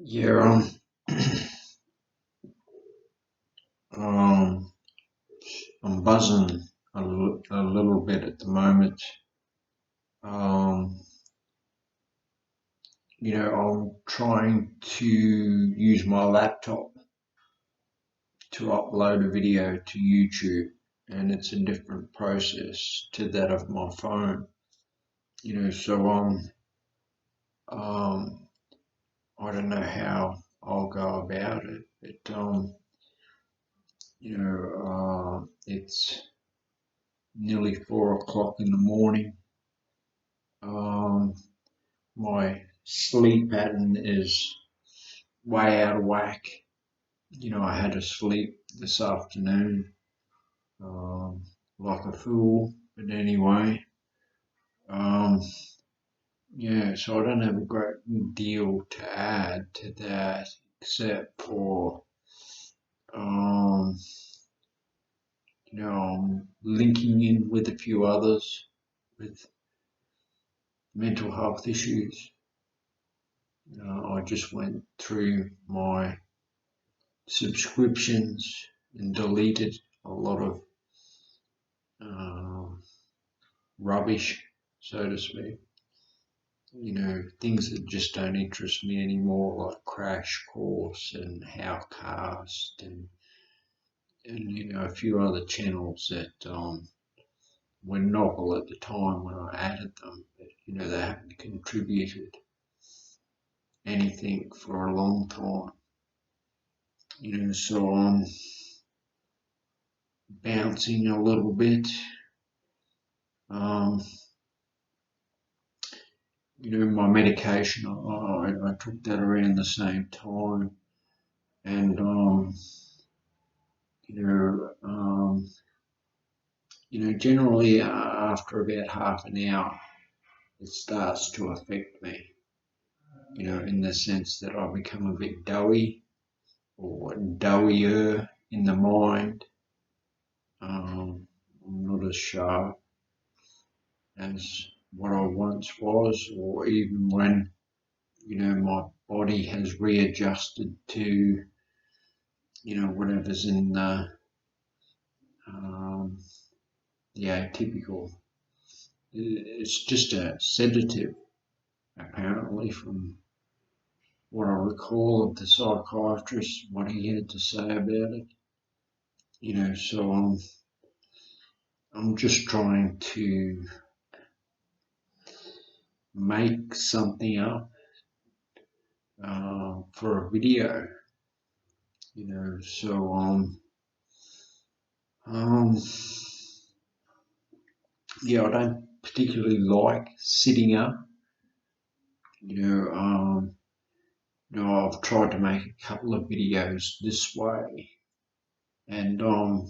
Yeah, um, I'm buzzing a little bit at the moment. Um, I'm trying to use my laptop to upload a video to YouTube, and it's a different process to that of my phone. So I don't know how I'll go about it, but it's nearly 4 o'clock in the morning. Um, my sleep pattern is way out of whack. I had to sleep this afternoon um, like a fool. But anyway, um, yeah, so I don't have a great deal to add to that except for, um, I'm linking in with a few others with mental health issues. I just went through my subscriptions and deleted a lot of um, rubbish, so to speak. Things that just don't interest me anymore, like Crash Course and Howcast and a few other channels that were novel at the time when I added them, but they haven't contributed anything for a long time. So I'm bouncing a little bit. Um, my medication, I took that around the same time. And, you know, um, generally after about half an hour, it starts to affect me, in the sense that I become a bit doughy or doughier in the mind. I'm not as sharp as what I once was, or even when, my body has readjusted to, whatever's in um, the atypical. It's just a sedative, apparently, from what I recall of the psychiatrist, what he had to say about it. So I'm just trying to make something up for a video. So um, yeah, I don't particularly like sitting up. You know, um, I've tried to make a couple of videos this way, and I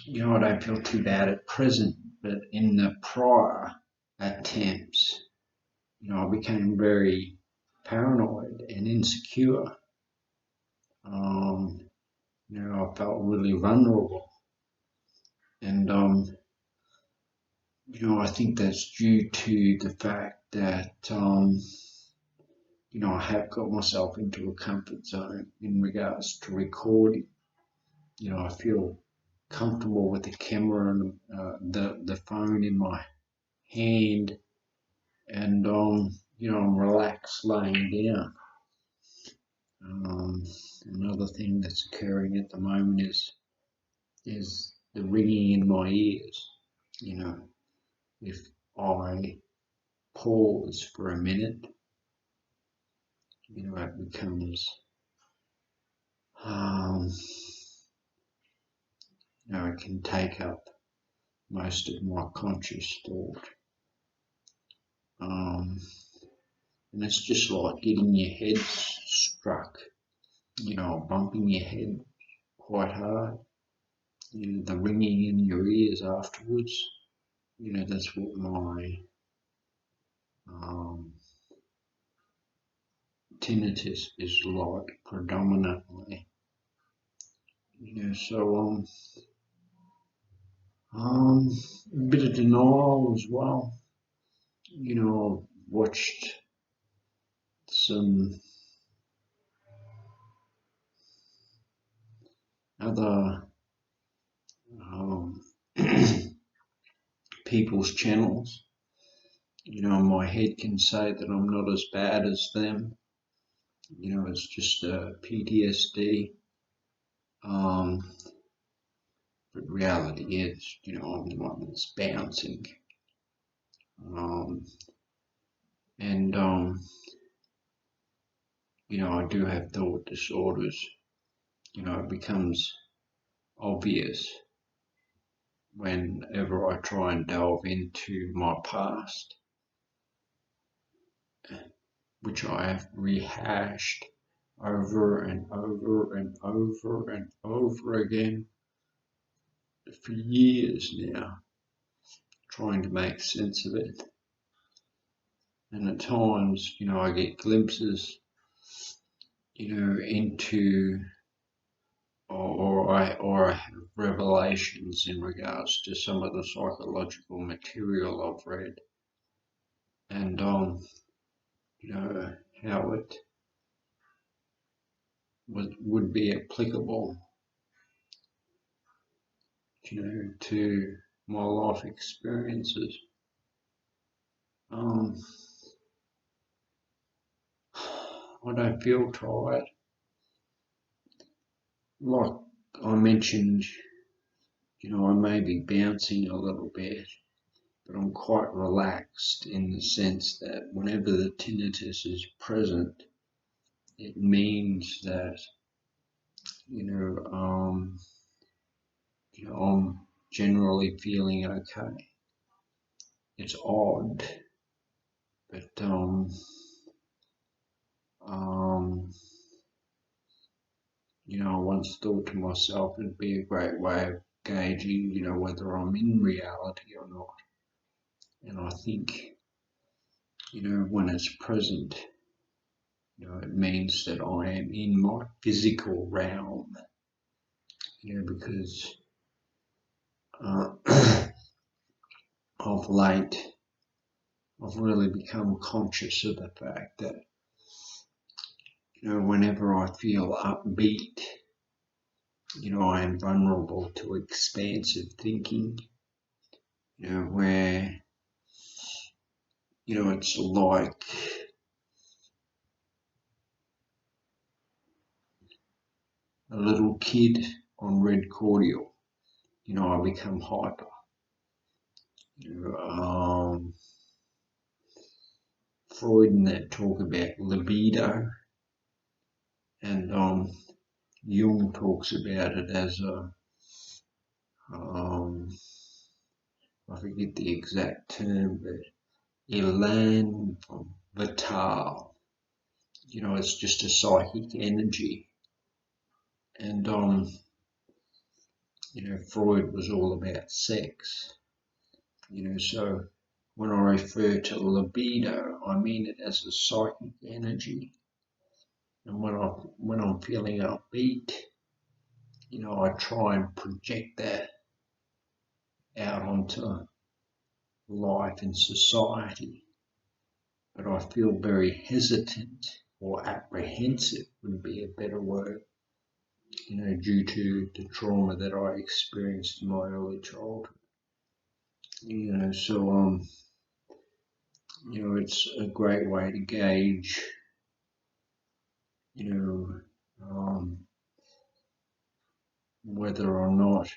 don't feel too bad at present, but in the prior attempts, I became very paranoid and insecure. Um, I felt really vulnerable, and I think that's due to the fact that I have got myself into a comfort zone in regards to recording. I feel comfortable with the camera and the phone in my hand, and I'm relaxed laying down. Um, Another thing that's occurring at the moment is the ringing in my ears. You know, if I pause for a minute, it becomes um, it can take up most of my conscious thought. Um, and it's just like getting your head struck, bumping your head quite hard. The ringing in your ears afterwards. That's what my um, tinnitus is like predominantly. So a bit of denial as well. I've watched some. other people's channels. My head can say that I'm not as bad as them. It's just PTSD. But reality is, I'm the one that's bouncing. And I do have thought disorders. It becomes obvious whenever I try and delve into my past, which I have rehashed over and over and over and over again for years now, trying to make sense of it. And at times, I get glimpses, into or I have revelations in regards to some of the psychological material I've read, and how it would be applicable, to my life experiences. I don't feel tired. Like I mentioned, I may be bouncing a little bit, but I'm quite relaxed in the sense that whenever the tinnitus is present, it means that, I'm generally feeling okay. It's odd, but I once thought to myself it'd be a great way of gauging, whether I'm in reality or not. And I think, when it's present, it means that I am in my physical realm, because of late, I've really become conscious of the fact that, whenever I feel upbeat, I am vulnerable to expansive thinking, where, it's like a little kid on red cordial, I become hyper. Freud and that talk about libido, and Jung talks about it as I forget the exact term, but elan vital. It's just a psychic energy, and Freud was all about sex. So when I refer to libido, I mean it as a psychic energy. And when I'm feeling upbeat, I try and project that out onto life and society. But I feel very hesitant, or apprehensive would be a better word, due to the trauma that I experienced in my early childhood. So it's a great way to gauge, whether or not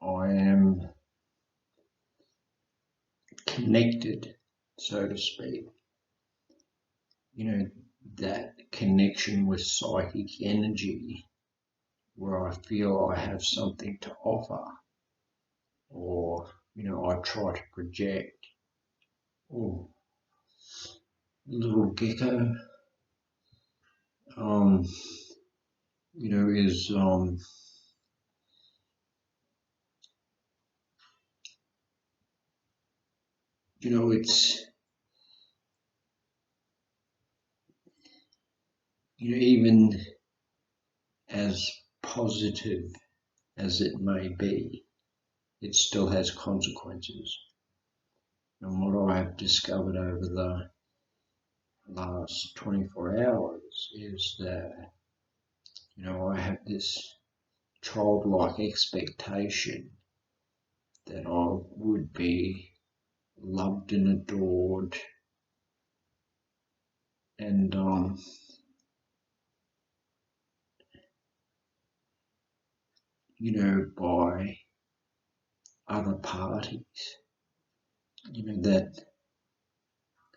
I am connected, so to speak. That connection with psychic energy, where I feel I have something to offer, or I try to project. Oh, little gecko, is it's even as positive as it may be, it still has consequences. And what I have discovered over the last 24 hours is that, I have this childlike expectation that I would be loved and adored and by other parties. That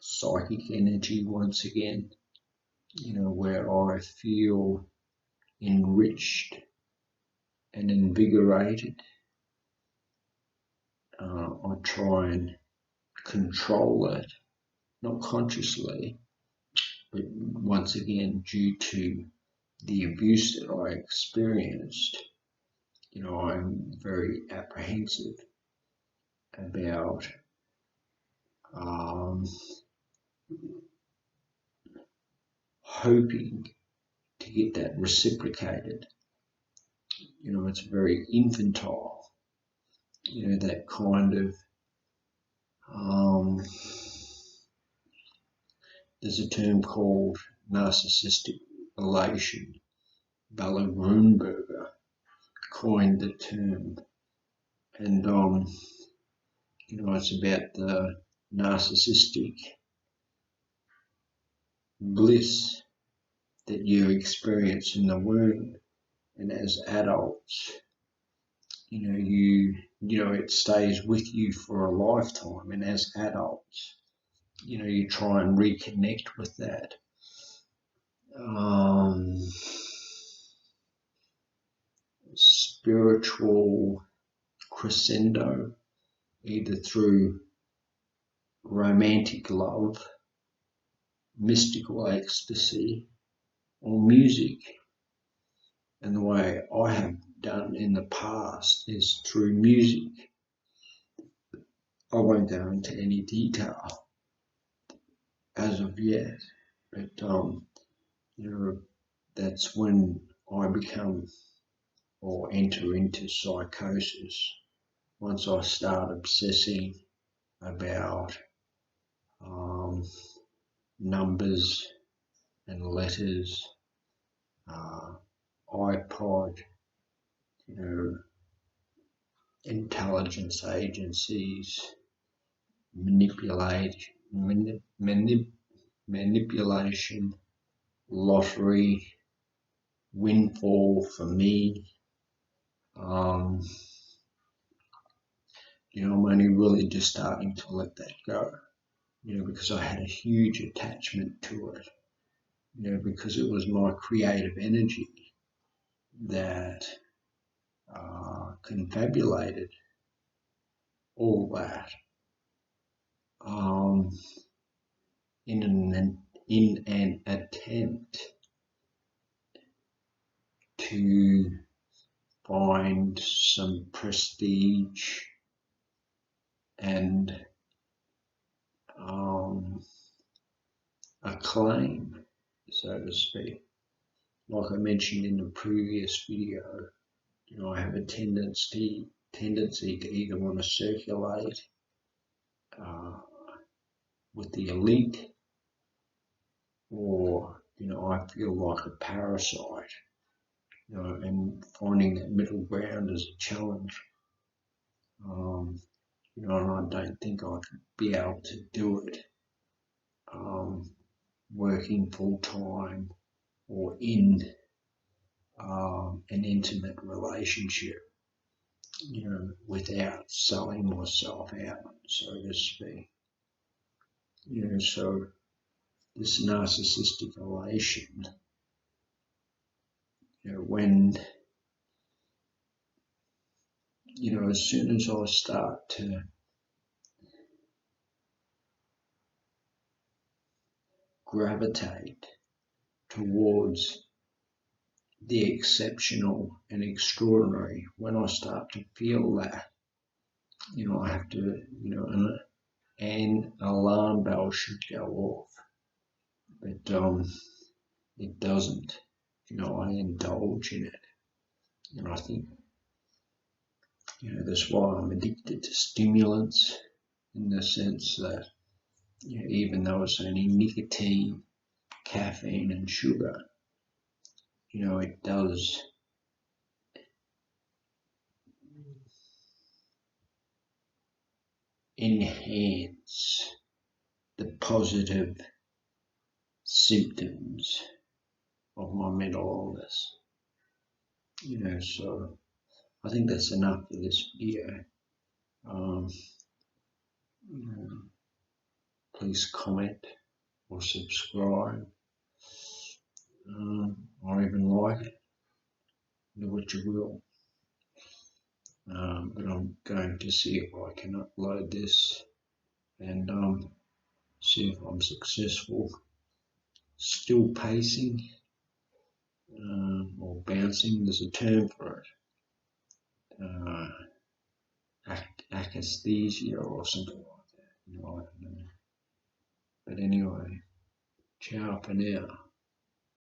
psychic energy once again, where I feel enriched and invigorated. I try and control it, not consciously, but once again, due to the abuse that I experienced, I'm very apprehensive about hoping to get that reciprocated. It's very infantile, that kind of, there's a term called narcissistic elation. Bella Grunberger coined the term, and it's about the narcissistic bliss that you experience in the womb, and as adults, it stays with you for a lifetime, and as adults, you try and reconnect with that. Spiritual crescendo, either through romantic love, mystical ecstasy, or music. And the way I have done in the past is through music. I won't go into any detail as of yet, but that's when I become or enter into psychosis. Once I start obsessing about numbers and letters, iPod, intelligence agencies, manipulation, lottery, windfall for me. I'm only really just starting to let that go, because I had a huge attachment to it, because it was my creative energy that confabulated all that in an attempt to find some prestige and acclaim, so to speak. Like I mentioned in the previous video, I have a tendency to either want to circulate with the elite, or I feel like a parasite, and finding that middle ground is a challenge. And I don't think I could be able to do it working full time or in an intimate relationship, without selling myself out, so to speak. So this narcissistic elation, when, as soon as I start to gravitate towards the exceptional and extraordinary, when I start to feel that, I have to, an alarm bell should go off, but it doesn't. I indulge in it, and I think, that's why I'm addicted to stimulants, in the sense that, even though it's only nicotine, caffeine, and sugar, it does enhance the positive symptoms of my mental illness. So I think that's enough for this video. Um, Please comment or subscribe, or even like it. Do what you will. But I'm going to see if I can upload this and see if I'm successful. Still pacing or bouncing, there's a term for it. Akaesthesia or something like that. I don't know. But anyway, ciao for now.